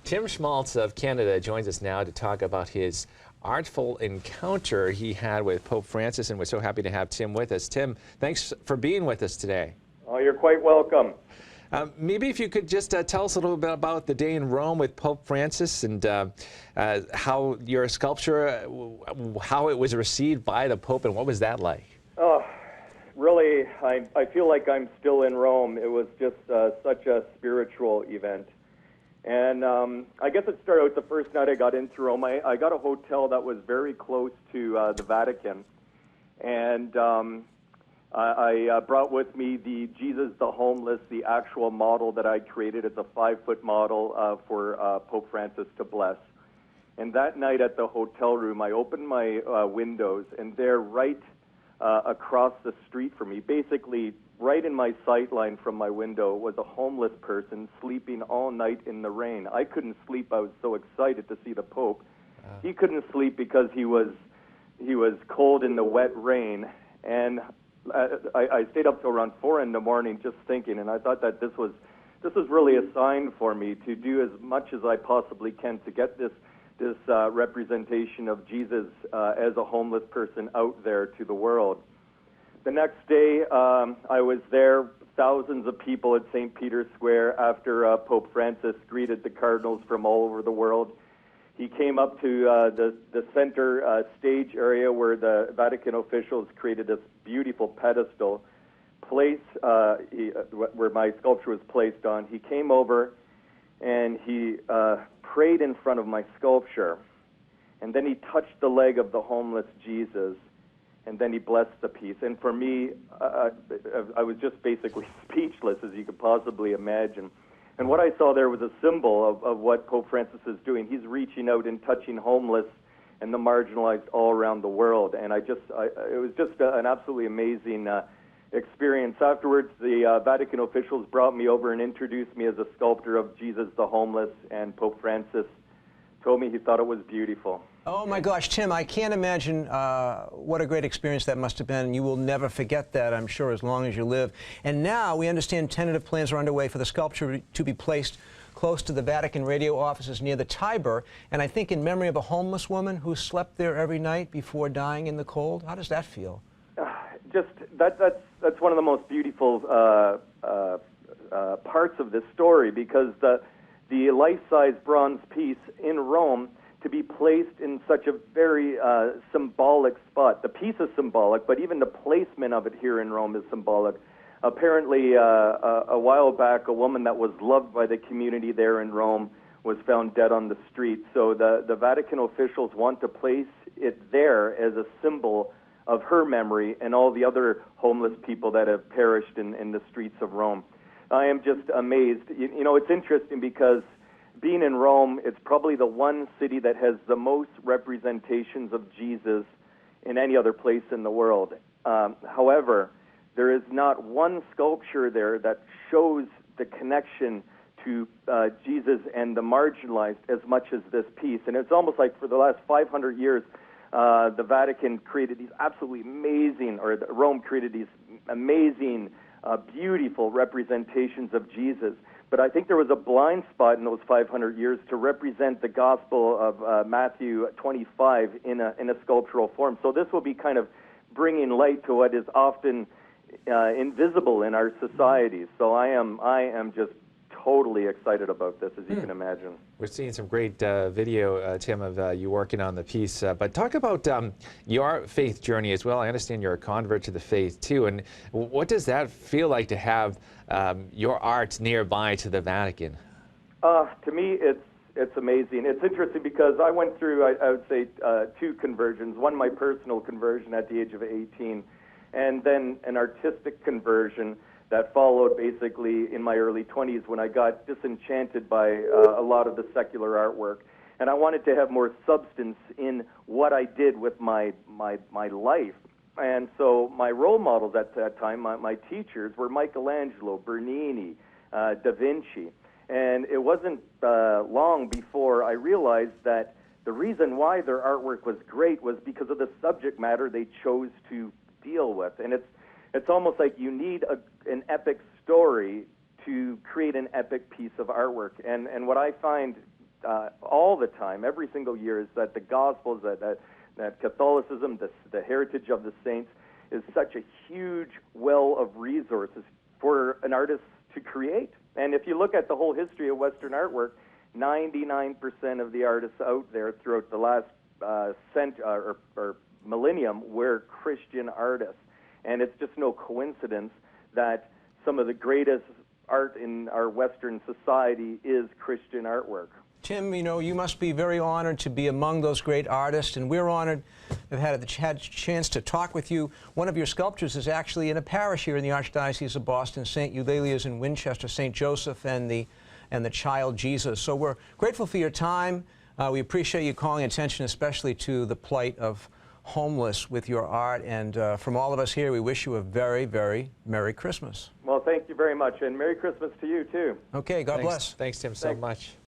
Tim Schmalz of Canada joins us now to talk about his artful encounter he had with Pope Francis, and we're so happy to have Tim with us. Tim, thanks for being with us today. Oh, you're quite welcome. Maybe if you could just tell us a little bit about the day in Rome with Pope Francis and how your sculpture, how it was received by the Pope, and what was that like? Oh, really, I feel like I'm still in Rome. It was just such a spiritual event. And I guess it started out the first night I got into Rome. I got a hotel that was very close to the Vatican. And I brought with me the Jesus the Homeless, the actual model that I created. It's a 5-foot model for Pope Francis to bless. And that night at the hotel room, I opened my windows, and there right across the street from me, basically right in my sight line from my window, was a homeless person sleeping all night in the rain. I couldn't sleep. I was so excited to see the Pope. He couldn't sleep because he was cold in the wet rain. And I stayed up till around 4 in the morning just thinking, and I thought that this was really a sign for me to do as much as I possibly can to get this representation of Jesus as a homeless person out there to the world. The next day, I was there, thousands of people at St. Peter's Square after Pope Francis greeted the cardinals from all over the world. He came up to the center stage area where the Vatican officials created this beautiful pedestal place where my sculpture was placed on. He came over and he prayed in front of my sculpture, and then he touched the leg of the homeless Jesus, and then he blessed the piece. And for me, I was just basically speechless, as you could possibly imagine. And what I saw there was a symbol of what Pope Francis is doing. He's reaching out and touching homeless and the marginalized all around the world. And it was just an absolutely amazing experience. Afterwards, the Vatican officials brought me over and introduced me as a sculptor of Jesus the Homeless, and Pope Francis told me he thought it was beautiful. Oh my gosh, Tim, I can't imagine what a great experience that must have been. You will never forget that, I'm sure, as long as you live. And now we understand tentative plans are underway for the sculpture to be placed close to the Vatican radio offices near the Tiber, and I think in memory of a homeless woman who slept there every night before dying in the cold. How does that feel? That's one of the most beautiful parts of this story, because the life-size bronze piece in Rome, to be placed in such a very symbolic spot. The piece is symbolic, but even the placement of it here in Rome is symbolic. Apparently, a while back, a woman that was loved by the community there in Rome was found dead on the street. So the Vatican officials want to place it there as a symbol of her memory and all the other homeless people that have perished in the streets of Rome. I am just amazed. You know, it's interesting because being in Rome, it's probably the one city that has the most representations of Jesus in any other place in the world. However, there is not one sculpture there that shows the connection to Jesus and the marginalized as much as this piece. And it's almost like for the last 500 years, the Vatican created these absolutely amazing, or Rome created these amazing, beautiful representations of Jesus. But I think there was a blind spot in those 500 years to represent the Gospel of Matthew 25 in a sculptural form. So this will be kind of bringing light to what is often invisible in our societies. So I am just totally excited about this, as you can imagine. We're seeing some great video, Tim, of you working on the piece. But talk about your faith journey as well. I understand you're a convert to the faith, too. And what does that feel like to have your art nearby to the Vatican? To me, it's amazing. It's interesting because I went through, I would say, 2 conversions. One, my personal conversion at the age of 18, and then an artistic conversion that followed basically in my early 20s when I got disenchanted by a lot of the secular artwork. And I wanted to have more substance in what I did with my life. And so my role models at that time, my teachers, were Michelangelo, Bernini, Da Vinci. And it wasn't long before I realized that the reason why their artwork was great was because of the subject matter they chose to deal with. And it's almost like you need an epic story to create an epic piece of artwork. And what I find all the time, every single year, is that the Gospels, that Catholicism, the heritage of the saints, is such a huge well of resources for an artist to create. And if you look at the whole history of Western artwork, 99% of the artists out there throughout the last or millennium were Christian artists. And it's just no coincidence that some of the greatest art in our Western society is Christian artwork. Tim, you know, you must be very honored to be among those great artists, and we're honored to have had a chance to talk with you. One of your sculptures is actually in a parish here in the Archdiocese of Boston. St. Eulalia's in Winchester, St. Joseph and the child Jesus. So we're grateful for your time. We appreciate you calling attention especially to the plight of homeless with your art, and from all of us here, we wish you a very, very Merry Christmas. Well, thank you very much, and Merry Christmas to you, too. Okay, God bless. Thanks, Tim, so much.